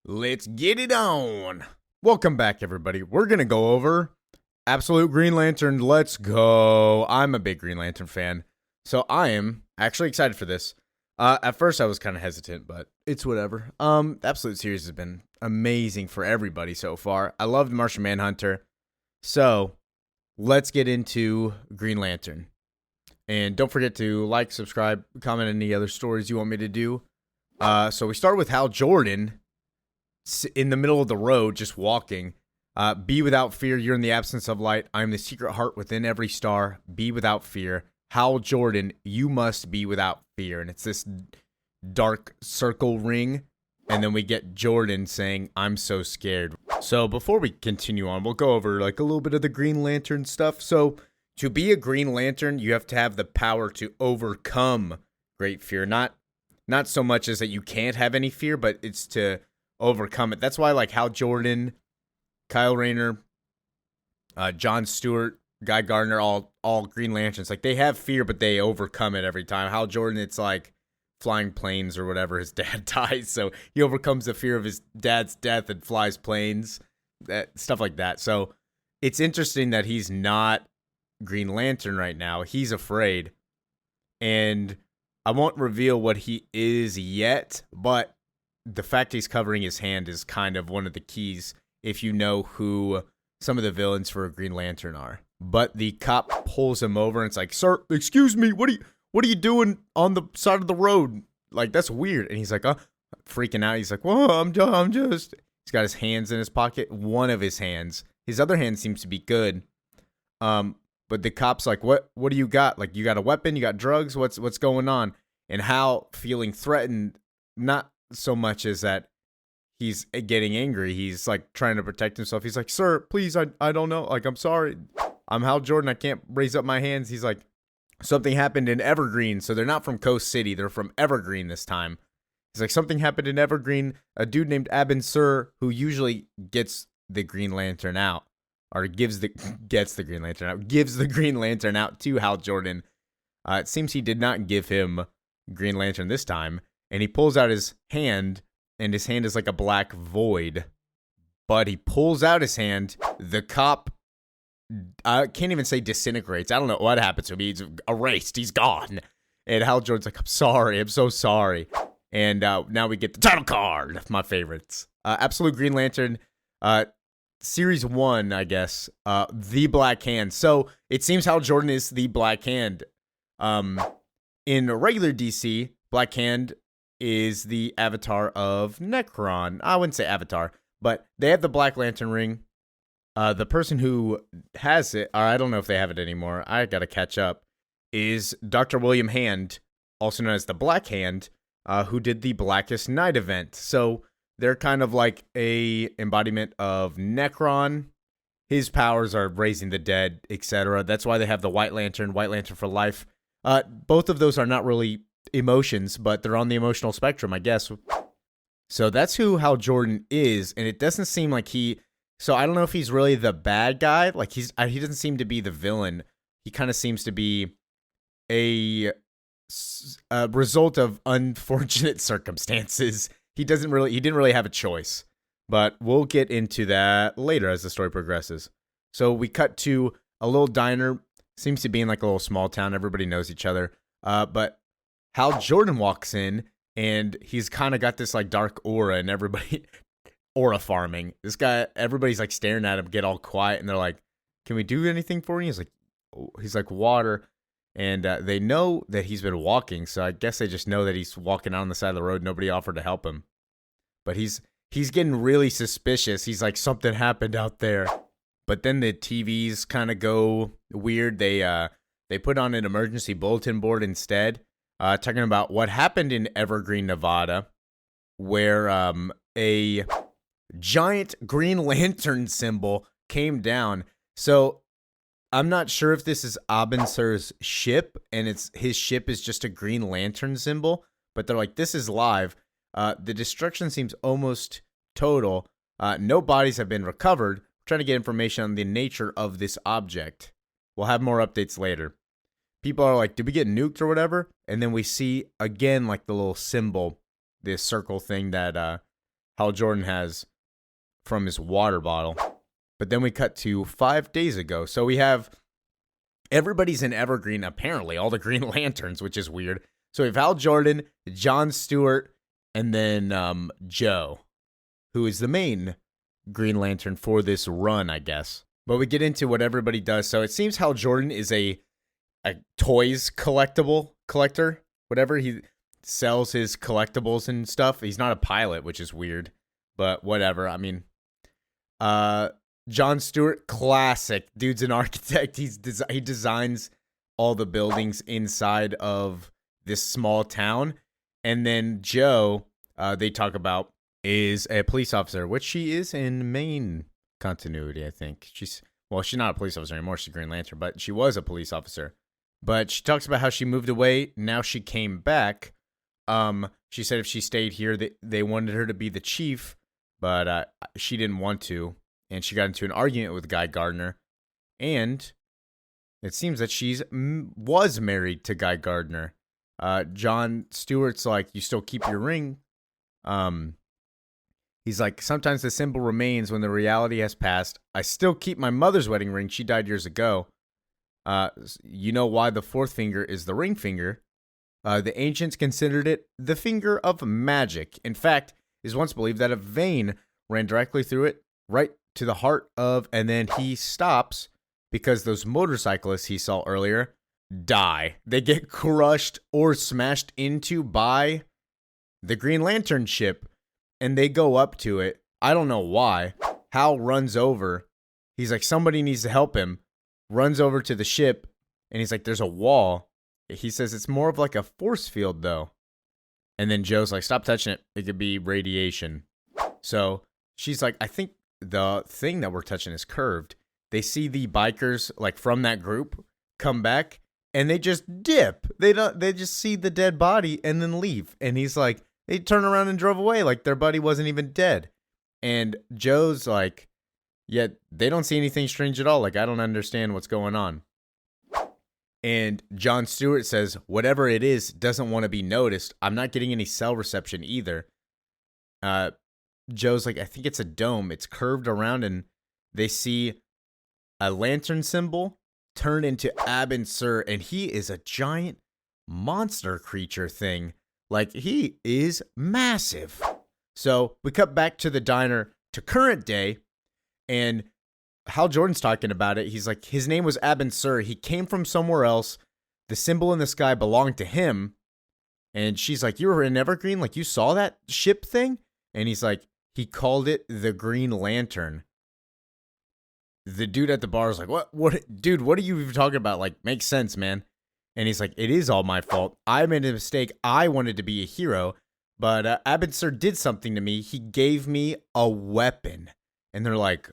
Let's get it on. Welcome back, everybody. We're going to go over Absolute Green Lantern. Let's go. I'm a big Green Lantern fan, so I am actually excited for this. At first, I was kind of hesitant, but it's whatever. The Absolute series has been amazing for everybody so far. I loved Martian Manhunter. So let's get into Green Lantern. And don't forget to like, subscribe, comment any other stories you want me to do. So we start with Hal Jordan in the middle of the road, just walking. Be without fear. You're in the absence of light. I am the secret heart within every star. Be without fear. Hal Jordan, you must be without fear. And it's this dark circle ring. And then we get Jordan saying, I'm so scared. So before we continue on, we'll go over like a little bit of the Green Lantern stuff. So to be a Green Lantern, you have to have the power to overcome great fear. Not so much as that you can't have any fear, but it's to overcome it. That's why like Hal Jordan, Kyle Rayner, John Stewart, Guy Gardner, all Green Lanterns, like they have fear, but they overcome it every time. Hal Jordan, it's like flying planes or whatever. His dad dies, so he overcomes the fear of his dad's death and flies planes, stuff like that. So it's interesting that he's not Green Lantern right now. He's afraid, and I won't reveal what he is yet, but the fact he's covering his hand is kind of one of the keys if you know who some of the villains for a Green Lantern are. But the cop pulls him over and it's like, "Sir, excuse me, what are you doing on the side of the road? Like, that's weird." And he's like, freaking out. He's like, "Whoa, I'm just." He's got his hands in his pocket. One of his hands. His other hand seems to be good. But the cop's like, "What do you got? Like, you got a weapon? You got drugs? What's going on?" And Hal, feeling threatened, not so much as that he's getting angry. He's like trying to protect himself. He's like, "Sir, please, I don't know. Like, I'm sorry. I'm Hal Jordan. I can't raise up my hands." He's like, "Something happened in Evergreen." So they're not from Coast City. They're from Evergreen this time. He's like, "Something happened in Evergreen. A dude named Abin Sur, who usually gets the Green Lantern out, or gives the Green Lantern out, gives the Green Lantern out to Hal Jordan. It seems he did not give him Green Lantern this time. And he pulls out his hand, and his hand is like a black void. But he pulls out his hand. The cop, I can't even say disintegrates. I don't know what happens to him. He's erased. He's gone. And Hal Jordan's like, "I'm sorry. I'm so sorry." And now we get the title card. My favorites. Absolute Green Lantern, Series 1, I guess. The Black Hand. So it seems Hal Jordan is the Black Hand. In regular DC, Black Hand is the avatar of Necron. I wouldn't say avatar, but they have the Black Lantern ring. The person who has it, or I don't know if they have it anymore, I gotta catch up, is Dr. William Hand, also known as the Black Hand, who did the Blackest Night event. So they're kind of like a embodiment of Necron. His powers are raising the dead, etc. That's why they have the White Lantern for life. Both of those are not really emotions, but they're on the emotional spectrum, I guess. So that's who Hal Jordan is, and it doesn't seem like so I don't know if he's really the bad guy. Like he doesn't seem to be the villain. He kind of seems to be a result of unfortunate circumstances. He didn't really have a choice. But we'll get into that later as the story progresses. So we cut to a little diner. Seems to be in like a little small town. Everybody knows each other. But Hal Jordan walks in, and he's kind of got this like dark aura, and everybody aura farming. This guy, everybody's like staring at him, get all quiet, and they're like, "Can we do anything for you?" He's like water, and they know that he's been walking, so I guess they just know that he's walking out on the side of the road. Nobody offered to help him, but he's getting really suspicious. He's like, something happened out there. But then the TVs kind of go weird. They put on an emergency bulletin board instead, talking about what happened in Evergreen, Nevada, where a giant Green Lantern symbol came down. So I'm not sure if this is Abin Sur's ship, and his ship is just a Green Lantern symbol, but they're like, "This is live." The destruction seems almost total. No bodies have been recovered. We're trying to get information on the nature of this object. We'll have more updates later. People are like, "Did we get nuked or whatever?" And then we see again like the little symbol, this circle thing that Hal Jordan has from his water bottle. But then we cut to 5 days ago. So we have everybody's in Evergreen, apparently, all the Green Lanterns, which is weird. So we have Hal Jordan, John Stewart, and then Joe, who is the main Green Lantern for this run, I guess. But we get into what everybody does. So it seems Hal Jordan is a toys collector, whatever. He sells his collectibles and stuff. He's not a pilot, which is weird, but whatever. I mean, John Stewart, classic. Dude's an architect. He designs all the buildings inside of this small town. And then Joe, they talk about, is a police officer, which she is in main continuity, I think. She's not a police officer anymore. She's a Green Lantern, but she was a police officer. But she talks about how she moved away. Now she came back. She said if she stayed here, they wanted her to be the chief, but she didn't want to. And she got into an argument with Guy Gardner. And it seems that was married to Guy Gardner. John Stewart's like, you still keep your ring. He's like, sometimes the symbol remains when the reality has passed. I still keep my mother's wedding ring. She died years ago. You know why the fourth finger is the ring finger. The ancients considered it the finger of magic. In fact, it is once believed that a vein ran directly through it, right to the heart of, and then he stops because those motorcyclists he saw earlier die. They get crushed or smashed into by the Green Lantern ship, and they go up to it. I don't know why. Hal runs over. He's like, somebody needs to help him. Runs over to the ship, and he's like, there's a wall. He says it's more of like a force field, though. And then Joe's like, stop touching it. It could be radiation. So she's like, I think the thing that we're touching is curved. They see the bikers, like, from that group come back, and they just dip. They just see the dead body and then leave. And he's like, they turned around and drove away like their buddy wasn't even dead. And Joe's like, yeah, they don't see anything strange at all. Like, I don't understand what's going on. And John Stewart says, whatever it is doesn't want to be noticed. I'm not getting any cell reception either. Joe's like, I think it's a dome. It's curved around, and they see a lantern symbol turn into Abin Sur, and he is a giant monster creature thing. Like, he is massive. So we cut back to the diner to current day, and Hal Jordan's talking about it. He's like, his name was Abin Sur. He came from somewhere else. The symbol in the sky belonged to him. And she's like, you were in Evergreen? Like, you saw that ship thing? And he's like, he called it the Green Lantern. The dude at the bar is like, what, dude, what are you even talking about? Like, makes sense, man. And he's like, it is all my fault. I made a mistake. I wanted to be a hero, but Abin Sur did something to me. He gave me a weapon. And they're like,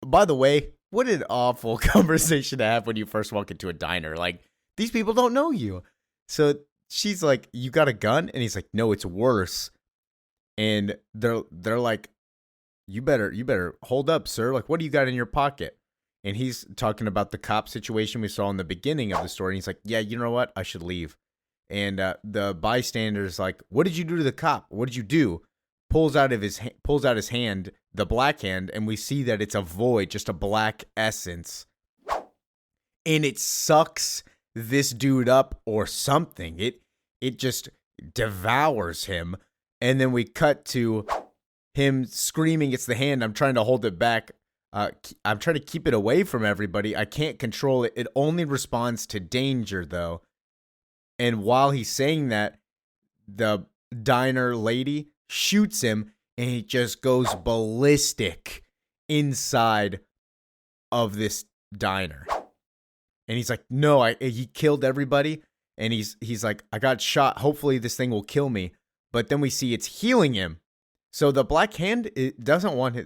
by the way, what an awful conversation to have when you first walk into a diner. Like, these people don't know you. So she's like, you got a gun? And he's like, no, it's worse. And they're like, you better hold up, sir. Like, what do you got in your pocket? And he's talking about the cop situation we saw in the beginning of the story. And he's like, yeah, you know what? I should leave. And the bystander's like, what did you do to the cop? What did you do? Pulls out his hand, the black hand, and we see that it's a void, just a black essence. And it sucks this dude up or something. It just devours him. And then we cut to him screaming, it's the hand. I'm trying to hold it back. I'm trying to keep it away from everybody. I can't control it. It only responds to danger, though. And while he's saying that, the diner lady shoots him, and he just goes ballistic inside of this diner. And he's like, no, he killed everybody. And he's like, I got shot. Hopefully this thing will kill me. But then we see it's healing him. So the Black Hand, it doesn't want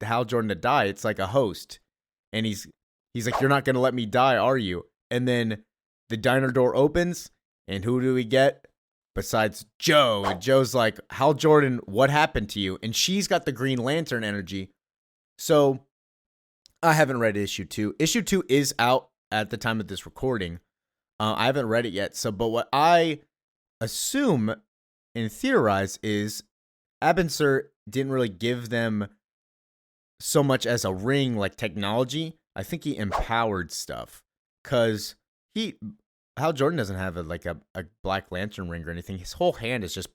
Hal Jordan to die. It's like a host. And he's like, you're not going to let me die, are you? And then the diner door opens, and who do we get? Besides Joe. And Joe's like, Hal Jordan, what happened to you? And she's got the Green Lantern energy. So I haven't read issue 2. Issue 2 is out at the time of this recording. I haven't read it yet. But what I assume and theorize is Abin Sur didn't really give them so much as a ring like technology. I think he empowered stuff because Hal Jordan doesn't have a Black Lantern ring or anything. His whole hand is just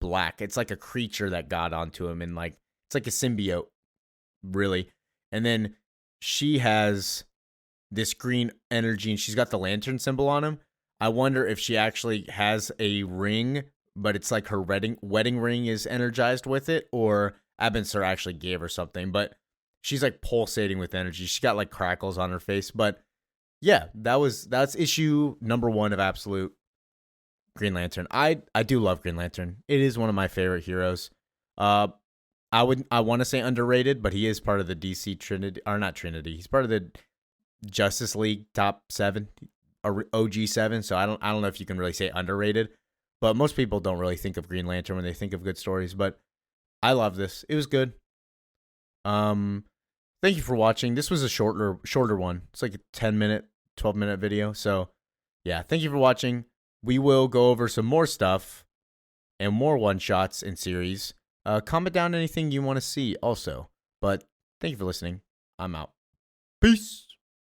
black. It's like a creature that got onto him, and like it's like a symbiote, really. And then she has this green energy, and she's got the lantern symbol on him. I wonder if she actually has a ring, but it's like her wedding ring is energized with it, or Abin actually gave her something. But she's like pulsating with energy. She's got like crackles on her face. But yeah, that's issue number 1 of Absolute Green Lantern. I do love Green Lantern. It is one of my favorite heroes. I want to say underrated, but he is part of the DC Trinity, or not Trinity. He's part of the Justice League top 7, or OG 7. So I don't know if you can really say underrated, but most people don't really think of Green Lantern when they think of good stories. But I love this. It was good. Thank you for watching. This was a shorter one. It's like a 10-minute, 12-minute video. So yeah, thank you for watching. We will go over some more stuff and more one-shots in series. Comment down anything you want to see also. But thank you for listening. I'm out. Peace.